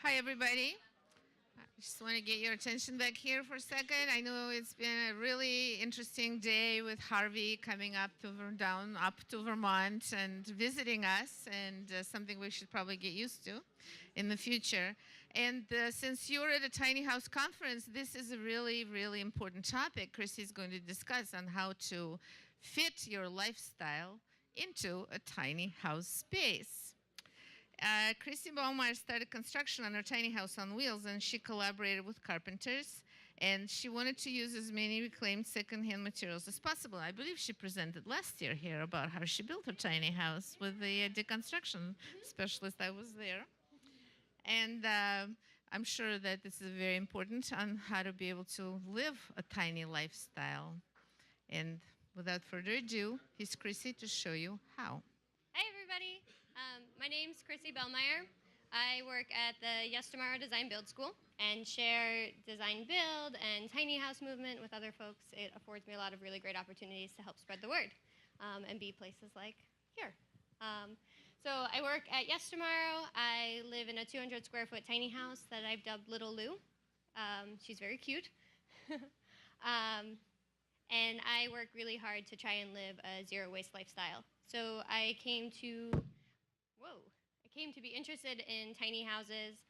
Hi, everybody. I just want to get your attention back here for a second. I know it's been a really interesting day with Harvey coming up to Vermont and visiting us, and something we should probably get used to in the future. And since you're at a tiny house conference, this is a really, really important topic Chrissy is going to discuss on how to fit your lifestyle into a tiny house space. Chrissy Belmyer started construction on her tiny house on wheels, and she collaborated with carpenters, and she wanted to use as many reclaimed secondhand materials as possible. I believe she presented last year here about how she built her tiny house with the deconstruction specialist. I was there. And I'm sure that this is very important on how to be able to live a tiny lifestyle. And without further ado, here's Chrissy to show you how. Hi, everybody. My name's Chrissy Belmyer. I work at the Yestermorrow Design Build School and share design build and tiny house movement with other folks. It affords me a lot of really great opportunities to help spread the word and be places like here. So I work at Yestermorrow. I live in a 200 square foot tiny house that I've dubbed Little Lou. She's very cute. And I work really hard to try and live a zero waste lifestyle. So I came to be interested in tiny houses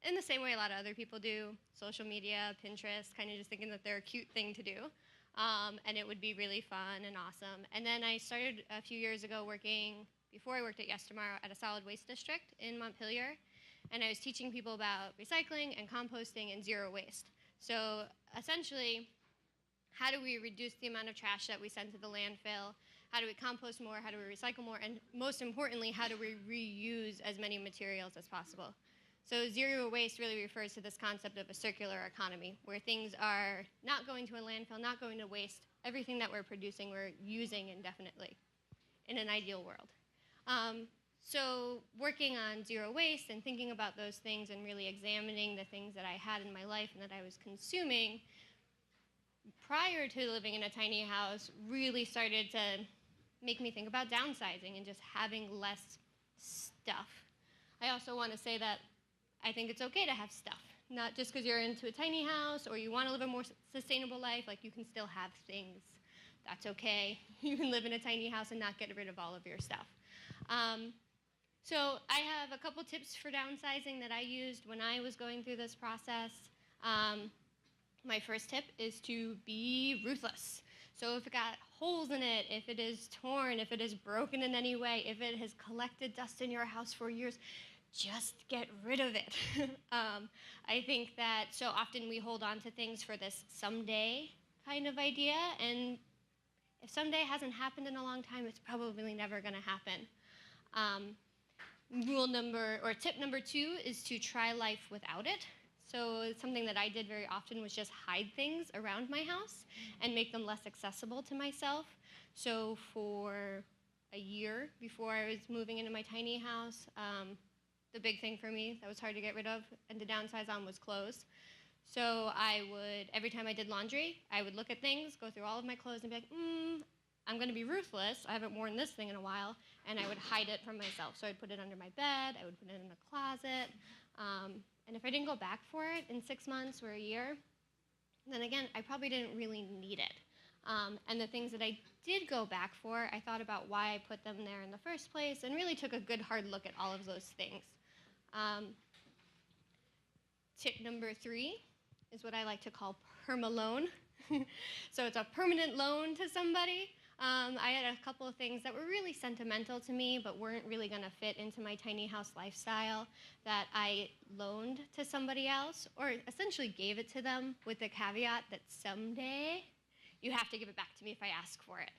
in the same way a lot of other people do, social media, Pinterest, kind of just thinking that they're a cute thing to do. And it would be really fun and awesome. And then I started a few years ago working, before I worked at Yestermorrow, at a solid waste district in Montpelier. And I was teaching people about recycling and composting and zero waste. So essentially, how do we reduce the amount of trash that we send to the landfill? How do we compost more? How do we recycle more? And most importantly, how do we reuse as many materials as possible? So zero waste really refers to this concept of a circular economy, where things are not going to a landfill, not going to waste. Everything that we're producing, we're using indefinitely in an ideal world. So working on zero waste and thinking about those things and really examining the things that I had in my life and that I was consuming prior to living in a tiny house really started to make me think about downsizing and just having less stuff. I also want to say that I think it's okay to have stuff. Not just because you're into a tiny house or you want to live a more sustainable life, like you can still have things. That's okay. You can live in a tiny house and not get rid of all of your stuff. So I have a couple tips for downsizing that I used when I was going through this process. My first tip is to be ruthless. So if it got holes in it, if it is torn, if it is broken in any way, if it has collected dust in your house for years, just get rid of it. I think that so often we hold on to things for this someday kind of idea, and if someday hasn't happened in a long time, it's probably never going to happen. Tip number 2 is to try life without it. So something that I did very often was just hide things around my house and make them less accessible to myself. So for a year before I was moving into my tiny house, the big thing for me that was hard to get rid of and to downsize on was clothes. So I would, every time I did laundry, I would look at things, go through all of my clothes and be like, I'm going to be ruthless. I haven't worn this thing in a while. And I would hide it from myself. So I'd put it under my bed. I would put it in a closet. And if I didn't go back for it in 6 months or a year, then again, I probably didn't really need it. And the things that I did go back for, I thought about why I put them there in the first place and really took a good hard look at all of those things. Tip number 3 is what I like to call perma-loan. So it's a permanent loan to somebody. I had a couple of things that were really sentimental to me but weren't really going to fit into my tiny house lifestyle that I loaned to somebody else, or essentially gave it to them with the caveat that someday you have to give it back to me if I ask for it.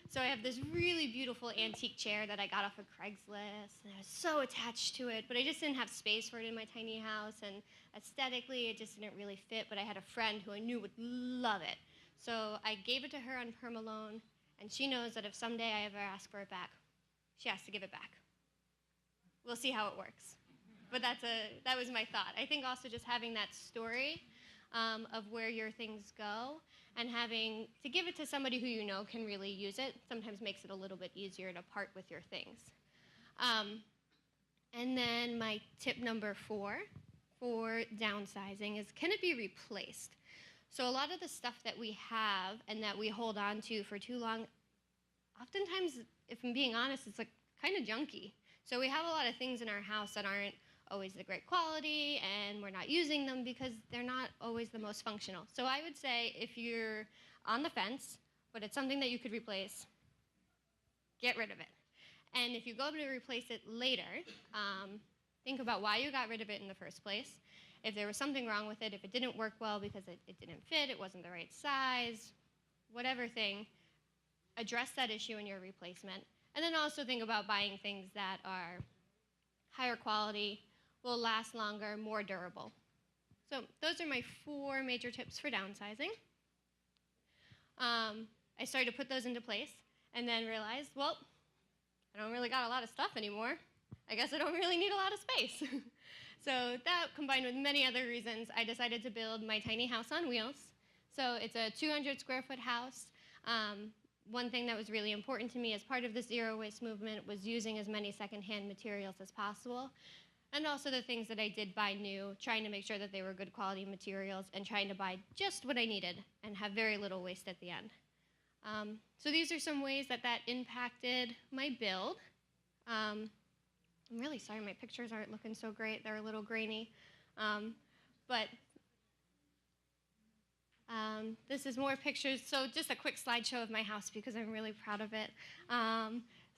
So I have this really beautiful antique chair that I got off of Craigslist, and I was so attached to it, but I just didn't have space for it in my tiny house, and aesthetically it just didn't really fit, but I had a friend who I knew would love it. So I gave it to her on perma loan. And she knows that if someday I ever ask for it back, she has to give it back. We'll see how it works. But that was my thought. I think also just having that story of where your things go and having to give it to somebody who you know can really use it sometimes makes it a little bit easier to part with your things. And then my tip number 4 for downsizing is, can it be replaced? So a lot of the stuff that we have and that we hold on to for too long, oftentimes, if I'm being honest, it's like kind of junky. So we have a lot of things in our house that aren't always the great quality, and we're not using them because they're not always the most functional. So I would say if you're on the fence, but it's something that you could replace, get rid of it. And if you go to replace it later, think about why you got rid of it in the first place. If there was something wrong with it, if it didn't work well because it didn't fit, it wasn't the right size, whatever thing, address that issue in your replacement. And then also think about buying things that are higher quality, will last longer, more durable. So those are my 4 major tips for downsizing. I started to put those into place and then realized, well, I don't really got a lot of stuff anymore. I guess I don't really need a lot of space. So that, combined with many other reasons, I decided to build my tiny house on wheels. So it's a 200 square foot house. One thing that was really important to me as part of the zero waste movement was using as many secondhand materials as possible. And also the things that I did buy new, trying to make sure that they were good quality materials and trying to buy just what I needed and have very little waste at the end. So these are some ways that impacted my build. I'm really sorry my pictures aren't looking so great. They're a little grainy. But this is more pictures. So just a quick slideshow of my house because I'm really proud of it.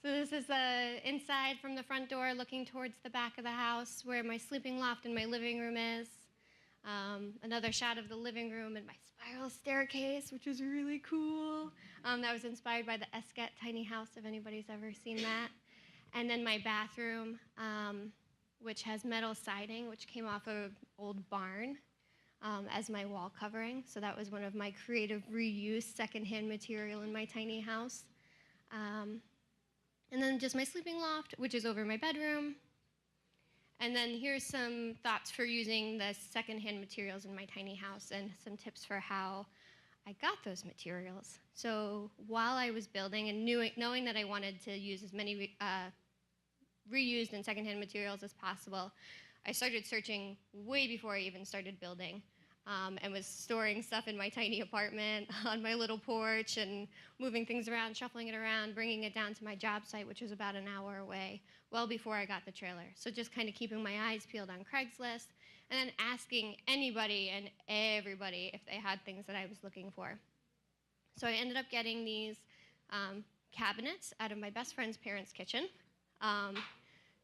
So this is the inside from the front door looking towards the back of the house where my sleeping loft and my living room is. Another shot of the living room and my spiral staircase, which is really cool. That was inspired by the Esket tiny house, if anybody's ever seen that. And then my bathroom, which has metal siding, which came off an old barn as my wall covering. So that was one of my creative reuse secondhand material in my tiny house. And then just my sleeping loft, which is over my bedroom. And then here's some thoughts for using the secondhand materials in my tiny house and some tips for how I got those materials. So while I was building and knowing that I wanted to use as many reused and secondhand materials as possible, I started searching way before I even started building. And was storing stuff in my tiny apartment on my little porch and moving things around, shuffling it around, bringing it down to my job site, which was about an hour away, well before I got the trailer. So just kind of keeping my eyes peeled on Craigslist and then asking anybody and everybody if they had things that I was looking for. So I ended up getting these cabinets out of my best friend's parents' kitchen.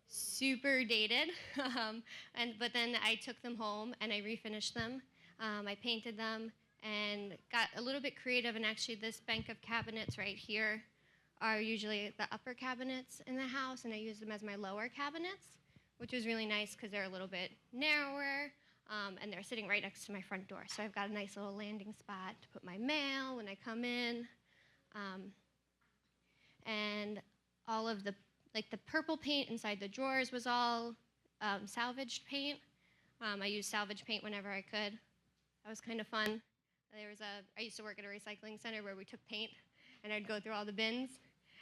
Super dated, but then I took them home and I refinished them. I painted them and got a little bit creative, and actually this bank of cabinets right here are usually the upper cabinets in the house, and I use them as my lower cabinets, which was really nice because they're a little bit narrower, and they're sitting right next to my front door. So I've got a nice little landing spot to put my mail when I come in. And all of the purple paint inside the drawers was all salvaged paint. I used salvage paint whenever I could. That was kind of fun. I used to work at a recycling center where we took paint, and I'd go through all the bins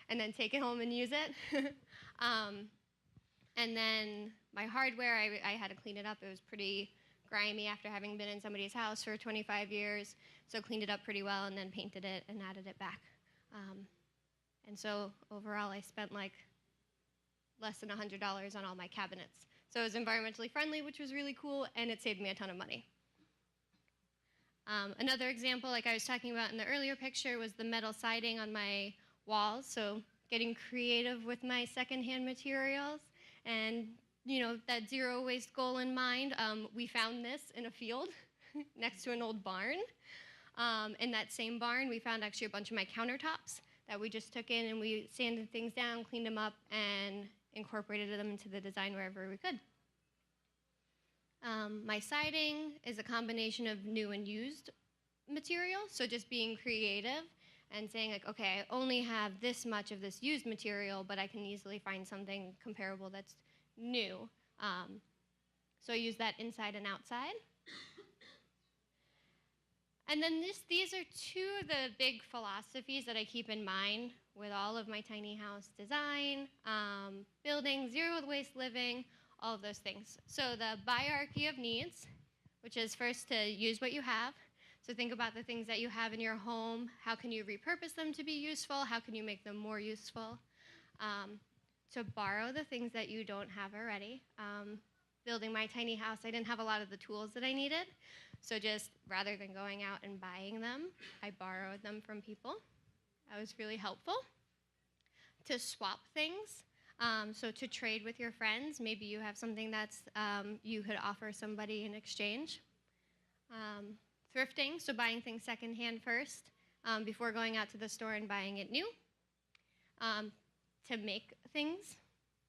and then take it home and use it. And then my hardware, I had to clean it up. It was pretty grimy after having been in somebody's house for 25 years, so cleaned it up pretty well and then painted it and added it back. And so overall, I spent like less than $100 on all my cabinets. So it was environmentally friendly, which was really cool, and it saved me a ton of money. Another example, like I was talking about in the earlier picture, was the metal siding on my walls. So getting creative with my secondhand materials and, that zero waste goal in mind. We found this in a field next to an old barn. In that same barn, we found actually a bunch of my countertops that we just took in and we sanded things down, cleaned them up, and incorporated them into the design wherever we could. My siding is a combination of new and used material, so just being creative and saying like, okay, I only have this much of this used material, but I can easily find something comparable that's new. So I use that inside and outside. And then these are two of the big philosophies that I keep in mind with all of my tiny house design, building, zero waste living, all of those things. So the hierarchy of needs, which is first to use what you have. So think about the things that you have in your home. How can you repurpose them to be useful? How can you make them more useful? To borrow the things that you don't have already. Building my tiny house, I didn't have a lot of the tools that I needed. So just rather than going out and buying them, I borrowed them from people. That was really helpful. To swap things, so to trade with your friends. Maybe you have something that's you could offer somebody in exchange. Thrifting, so buying things secondhand first before going out to the store and buying it new. To make things,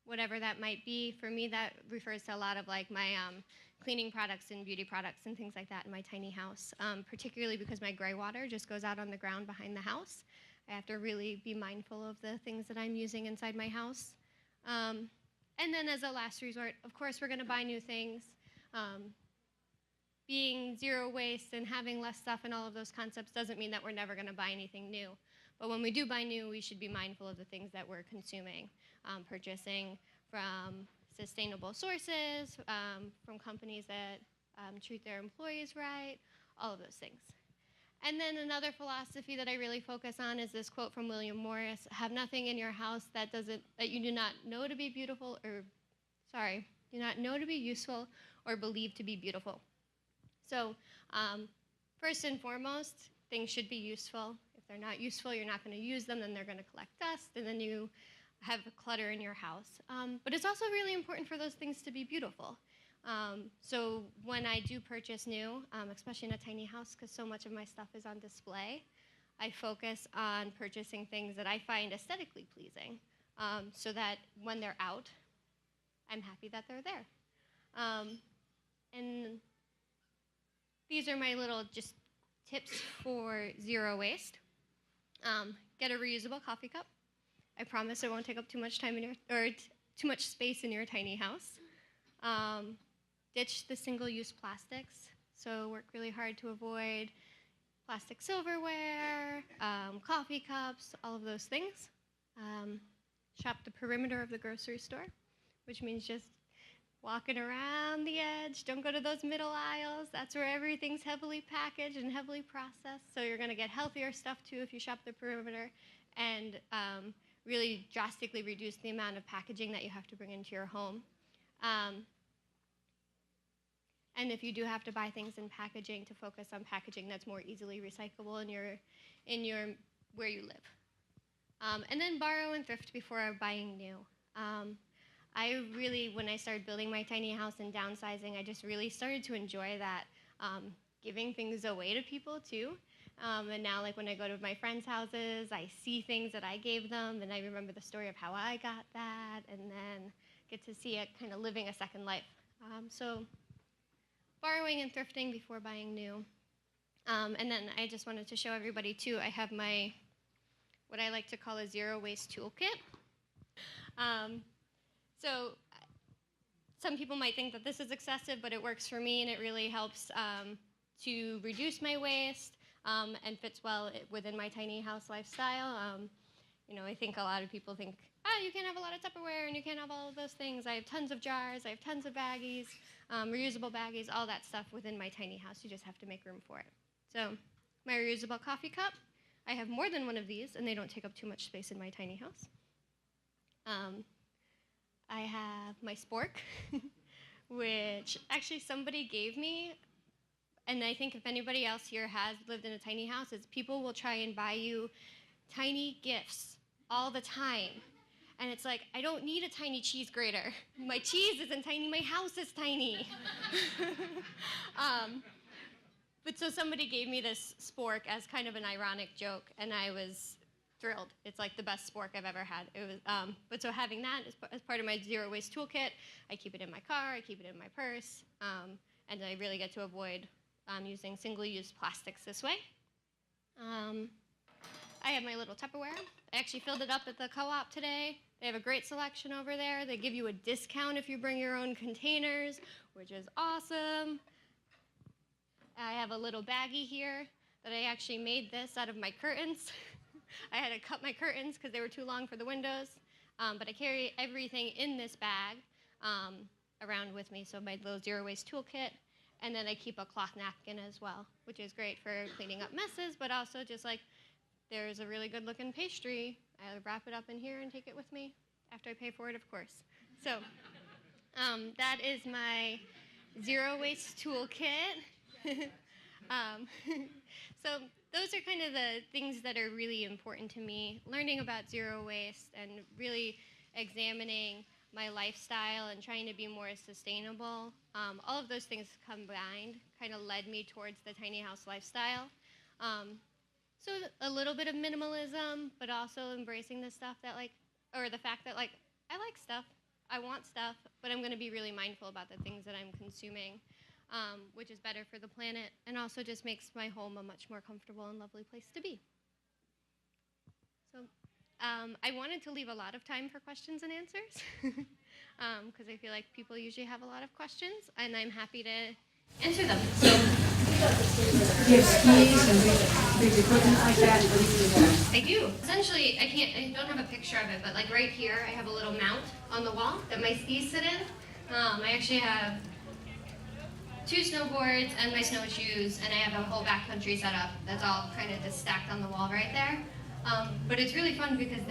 whatever that might be. For me, that refers to a lot of like my cleaning products and beauty products and things like that in my tiny house, particularly because my gray water just goes out on the ground behind the house. I have to really be mindful of the things that I'm using inside my house. And then as a last resort, of course, we're going to buy new things. Being zero waste and having less stuff and all of those concepts doesn't mean that we're never going to buy anything new. But when we do buy new, we should be mindful of the things that we're consuming, purchasing from sustainable sources, from companies that treat their employees right, all of those things. And then another philosophy that I really focus on is this quote from William Morris: "Have nothing in your house that you do not know to be beautiful, do not know to be useful or believe to be beautiful." So first and foremost, things should be useful. If they're not useful, you're not going to use them, then they're going to collect dust, and then you have clutter in your house. But it's also really important for those things to be beautiful. So when I do purchase new, especially in a tiny house, because so much of my stuff is on display, I focus on purchasing things that I find aesthetically pleasing, so that when they're out, I'm happy that they're there. And these are my little just tips for zero waste. Get a reusable coffee cup. I promise it won't take up too much time too much space in your tiny house. Ditch the single-use plastics. So work really hard to avoid plastic silverware, coffee cups, all of those things. Shop the perimeter of the grocery store, which means just walking around the edge. Don't go to those middle aisles. That's where everything's heavily packaged and heavily processed. So you're going to get healthier stuff, too, if you shop the perimeter, and really drastically reduce the amount of packaging that you have to bring into your home. And if you do have to buy things in packaging, to focus on packaging that's more easily recyclable in your where you live. And then borrow and thrift before buying new. I really, when I started building my tiny house and downsizing, I just really started to enjoy that, giving things away to people too. And now, like when I go to my friends' houses, I see things that I gave them, and I remember the story of how I got that, and then get to see it kind of living a second life. So borrowing and thrifting before buying new. And then I just wanted to show everybody too, I have my, what I like to call a zero waste toolkit. So some people might think that this is excessive, but it works for me, and it really helps to reduce my waste and fits well within my tiny house lifestyle. You know, I think a lot of people think, you can't have a lot of Tupperware and you can't have all of those things. I have tons of jars, I have tons of baggies, reusable baggies, all that stuff within my tiny house. You just have to make room for it. So my reusable coffee cup, I have more than one of these, and they don't take up too much space in my tiny house. I have my spork, which actually somebody gave me, and I think if anybody else here has lived in a tiny house, is people will try and buy you tiny gifts all the time. And it's like, I don't need a tiny cheese grater. My cheese isn't tiny, my house is tiny. But so somebody gave me this spork as kind of an ironic joke, and I was thrilled. It's like the best spork I've ever had. It was, but so having that as part of my zero waste toolkit, I keep it in my car, I keep it in my purse, and I really get to avoid using single-use plastics this way. I have my little Tupperware. I actually filled it up at the co-op today. They have a great selection over there. They give you a discount if you bring your own containers, which is awesome. I have a little baggie here that I actually made this out of my curtains. I had to cut my curtains because they were too long for the windows, but I carry everything in this bag. around with me. So my little zero waste toolkit, and then I keep a cloth napkin as well, which is great for cleaning up messes, but also just like there's a really good looking pastry, I wrap it up in here and take it with me after I pay for it, of course. So that is my zero waste toolkit. So those are kind of the things that are really important to me, learning about zero waste and really examining my lifestyle and trying to be more sustainable. All of those things combined kind of led me towards the tiny house lifestyle. So a little bit of minimalism, but also embracing the stuff that or the fact that I like stuff, I want stuff, but I'm going to be really mindful about the things that I'm consuming, which is better for the planet and also just makes my home a much more comfortable and lovely place to be. So I wanted to leave a lot of time for questions and answers because I feel like people usually have a lot of questions, and I'm happy to answer them. So, Do you have skis and big equipment like that? What do you have? I do. Essentially, I don't have a picture of it, but like right here, I have a little mount on the wall that my skis sit in. I actually have 2 snowboards and my snowshoes, and I have a whole backcountry setup that's all kind of just stacked on the wall right there. But it's really fun because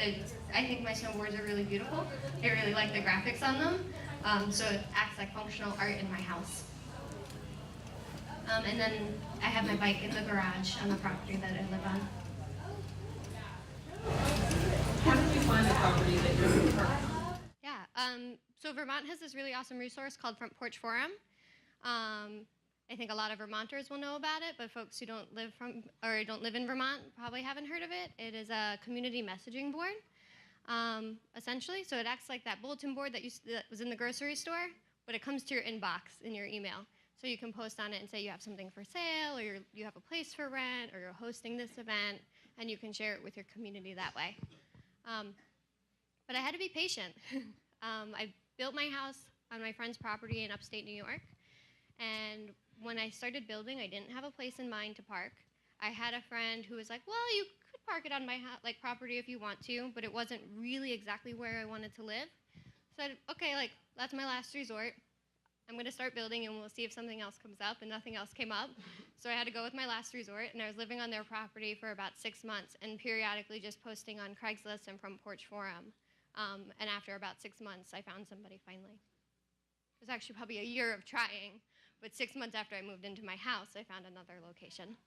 I think my snowboards are really beautiful. I really like the graphics on them, so it acts like functional art in my house. And then I have my bike in the garage on the property that I live on. How did you find the property that you're in? Yeah, so Vermont has this really awesome resource called Front Porch Forum. I think a lot of Vermonters will know about it, but folks who don't live in Vermont probably haven't heard of it. It is a community messaging board, essentially. So it acts like that bulletin board that was in the grocery store, but it comes to your inbox in your email. So you can post on it and say you have something for sale, or you have a place for rent, or you're hosting this event, and you can share it with your community that way. But I had to be patient. I built my house on my friend's property in upstate New York, and when I started building, I didn't have a place in mind to park. I had a friend who was like, well, you could park it on my property if you want to, but it wasn't really exactly where I wanted to live. So I said, okay, that's my last resort. I'm going to start building, and we'll see if something else comes up, and nothing else came up. So I had to go with my last resort, and I was living on their property for about 6 months and periodically just posting on Craigslist and Front Porch Forum. And after about 6 months, I found somebody finally. It was actually probably a year of trying, but 6 months after I moved into my house, I found another location.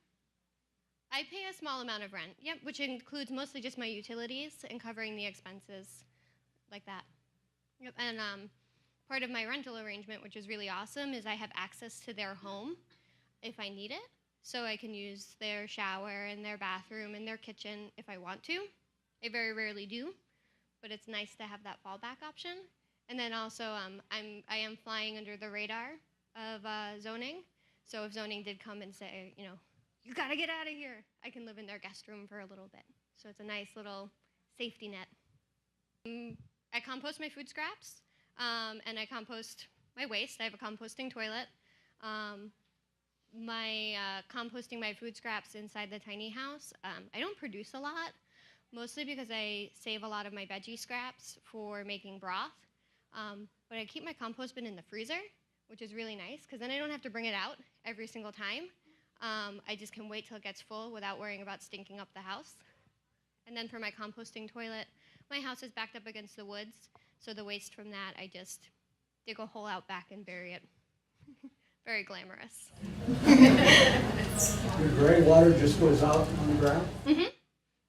I pay a small amount of rent, yep, which includes mostly just my utilities and covering the expenses like that. Yep, and part of my rental arrangement, which is really awesome, is I have access to their home if I need it. So I can use their shower and their bathroom and their kitchen if I want to. I very rarely do, but it's nice to have that fallback option. And then also, I am flying under the radar of zoning. So if zoning did come and say, you gotta get out of here, I can live in their guest room for a little bit. So it's a nice little safety net. I compost my food scraps. And I compost my waste. I have a composting toilet. Composting my food scraps inside the tiny house, I don't produce a lot, mostly because I save a lot of my veggie scraps for making broth. But I keep my compost bin in the freezer, which is really nice, because then I don't have to bring it out every single time. I just can wait till it gets full without worrying about stinking up the house. And then for my composting toilet, my house is backed up against the woods, so the waste from that, I just dig a hole out back and bury it. Very glamorous. Your gray water just goes out on the ground? Mm-hmm.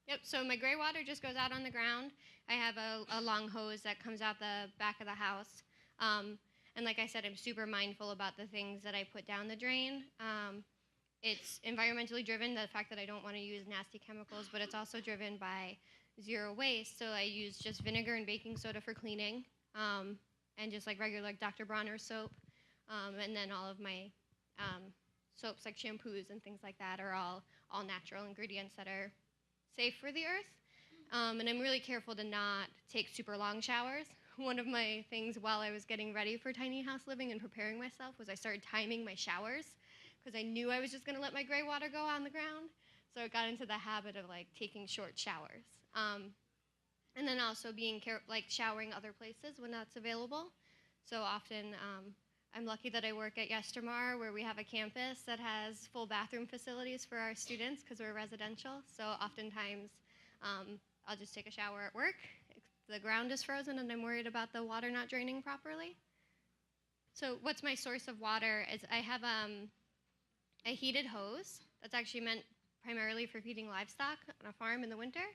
Yep, so my gray water just goes out on the ground. I have a long hose that comes out the back of the house. And like I said, I'm super mindful about the things that I put down the drain. It's environmentally driven, the fact that I don't want to use nasty chemicals, but it's also driven by zero waste. So I use just vinegar and baking soda for cleaning, and just like regular Dr. Bronner's soap. And then all of my soaps, like shampoos and things like that, are all natural ingredients that are safe for the earth. And I'm really careful to not take super long showers. One of my things while I was getting ready for tiny house living and preparing myself was I started timing my showers, because I knew I was just going to let my gray water go on the ground. So I got into the habit of taking short showers. And then also being showering other places when that's available. So often I'm lucky that I work at Yestermorrow, where we have a campus that has full bathroom facilities for our students because we're residential. So oftentimes I'll just take a shower at work. The ground is frozen and I'm worried about the water not draining properly. So what's my source of water is I have a heated hose that's actually meant primarily for feeding livestock on a farm in the winter,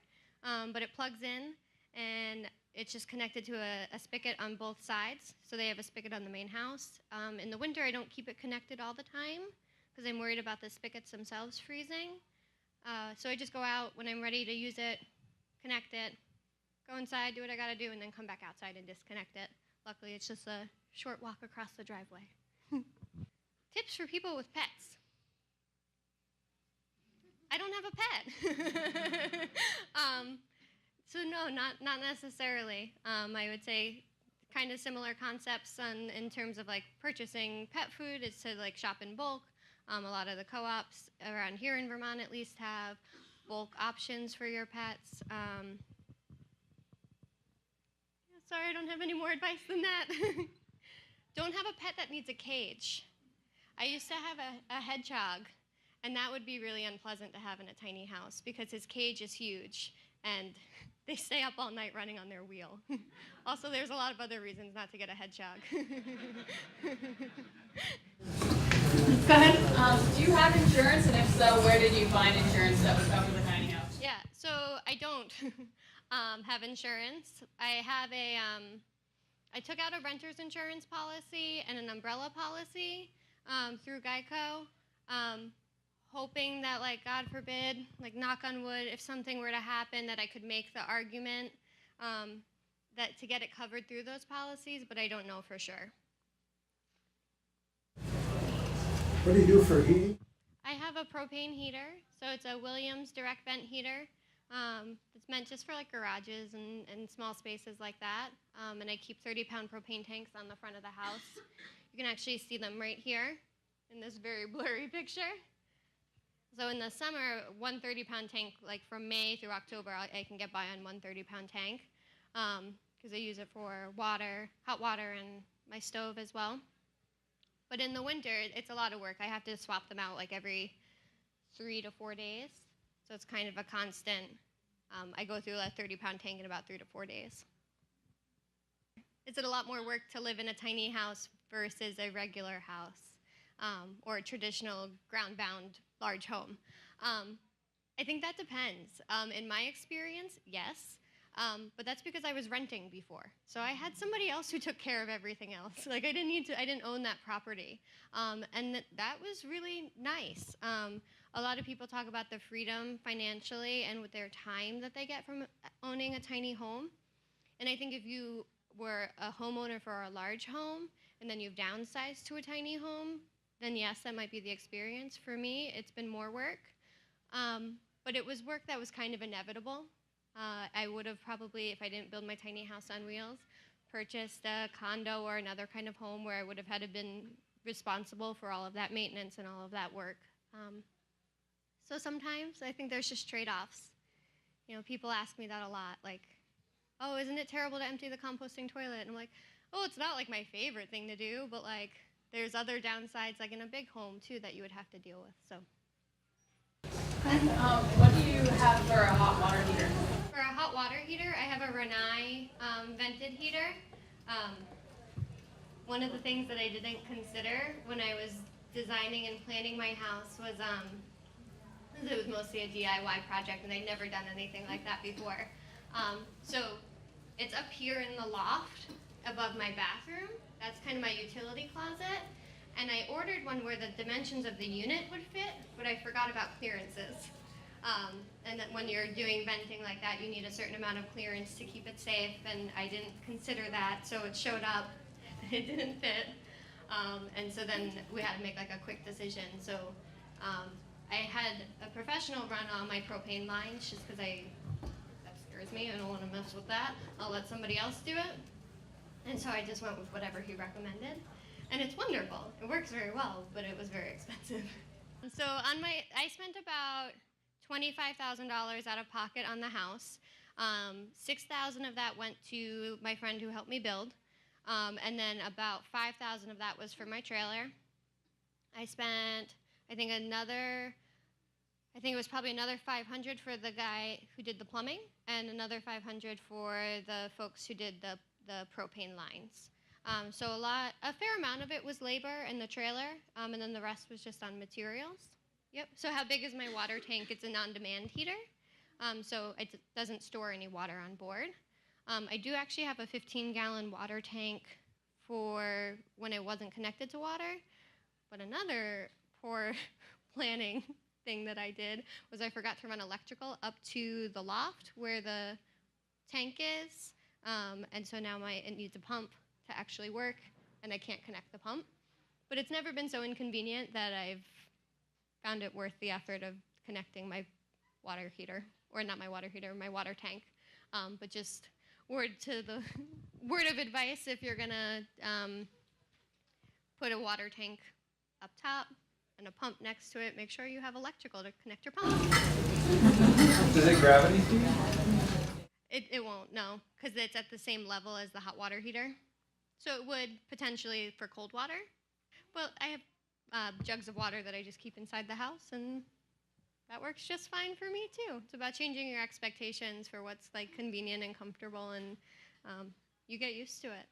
but it plugs in and it's just connected to a spigot on both sides. So they have a spigot on the main house. In the winter, I don't keep it connected all the time because I'm worried about the spigots themselves freezing. So I just go out when I'm ready to use it, connect it, go inside, do what I gotta do, and then come back outside and disconnect it. Luckily, it's just a short walk across the driveway. Tips for people with pets. I don't have a pet. So no, not necessarily. I would say kind of similar concepts in terms of like purchasing pet food is to like shop in bulk. A lot of the co-ops around here in Vermont at least have bulk options for your pets. Sorry, I don't have any more advice than that. Don't have a pet that needs a cage. I used to have a hedgehog, and that would be really unpleasant to have in a tiny house because his cage is huge, and they stay up all night running on their wheel. Also, there's a lot of other reasons not to get a hedgehog. Go ahead. Do you have insurance, and if so, where did you find insurance that would cover the tiny house? Yeah, so I don't have insurance. I took out a renter's insurance policy and an umbrella policy through Geico, hoping that, like, God forbid, like, knock on wood, if something were to happen, that I could make the argument that to get it covered through those policies, but I don't know for sure. What do you do for heating? I have a propane heater, so it's a Williams direct vent heater. It's meant just for like garages and small spaces like that. And I keep 30-pound propane tanks on the front of the house. You can actually see them right here in this very blurry picture. So in the summer, one 30-pound tank, like from May through October, I can get by on one 30-pound tank because I use it for water, hot water, and my stove as well. But in the winter, it's a lot of work. I have to swap them out like every 3 to 4 days. So it's kind of a constant. I go through a 30-pound tank in about 3 to 4 days. Is it a lot more work to live in a tiny house versus a regular house or a traditional ground-bound large home? I think that depends. In my experience, yes. But that's because I was renting before. So I had somebody else who took care of everything else. Like I didn't own that property. And that was really nice. A lot of people talk about the freedom financially and with their time that they get from owning a tiny home. And I think if you were a homeowner for a large home and then you've downsized to a tiny home, then yes, that might be the experience. For me, it's been more work. But it was work that was kind of inevitable. I would have probably, if I didn't build my tiny house on wheels, purchased a condo or another kind of home where I would have had to been responsible for all of that maintenance and all of that work. So sometimes I think there's just trade-offs. You know, people ask me that a lot, like, oh, isn't it terrible to empty the composting toilet? And I'm like, oh, it's not like my favorite thing to do, but like there's other downsides, like in a big home too, that you would have to deal with. So. And what do you have for a hot water heater? For a hot water heater, I have a Renai vented heater. One of the things that I didn't consider when I was designing and planning my house was it was mostly a DIY project, and I'd never done anything like that before. So it's up here in the loft above my bathroom. That's kind of my utility closet. And I ordered one where the dimensions of the unit would fit, but I forgot about clearances. And that when you're doing venting like that, you need a certain amount of clearance to keep it safe, and I didn't consider that, so it showed up, it didn't fit. And so then we had to make like a quick decision. So I had a professional run all my propane lines just because that scares me. I don't want to mess with that. I'll let somebody else do it. And so I just went with whatever he recommended. And it's wonderful. It works very well, but it was very expensive. So I spent about $25,000 out of pocket on the house. $6,000 of that went to my friend who helped me build. And then about 5,000 of that was for my trailer. I spent, I think it was probably another 500 for the guy who did the plumbing, and another 500 for the folks who did the propane lines. So a fair amount of it was labor in the trailer, and then the rest was just on materials. Yep. So how big is my water tank? It's a on-demand heater, so it doesn't store any water on board. I do actually have a 15-gallon water tank for when it wasn't connected to water, but another poor planning thing that I did was I forgot to run electrical up to the loft where the tank is, and so now it needs a pump to actually work, and I can't connect the pump. But it's never been so inconvenient that I've found it worth the effort of connecting my water heater, or not my water heater, my water tank. But just word of advice, if you're gonna put a water tank up top and a pump next to it, make sure you have electrical to connect your pump. Does it gravity feed? It won't, no, because it's at the same level as the hot water heater. So it would potentially for cold water. But I have jugs of water that I just keep inside the house, and that works just fine for me too. It's about changing your expectations for what's like convenient and comfortable, and you get used to it.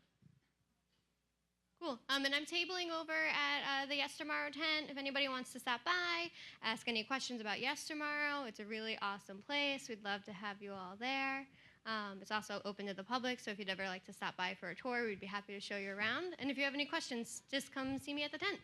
Cool. And I'm tabling over at the Yestermorrow tent. If anybody wants to stop by, ask any questions about Yestermorrow. It's a really awesome place. We'd love to have you all there. It's also open to the public, so if you'd ever like to stop by for a tour, we'd be happy to show you around. And if you have any questions, just come see me at the tent.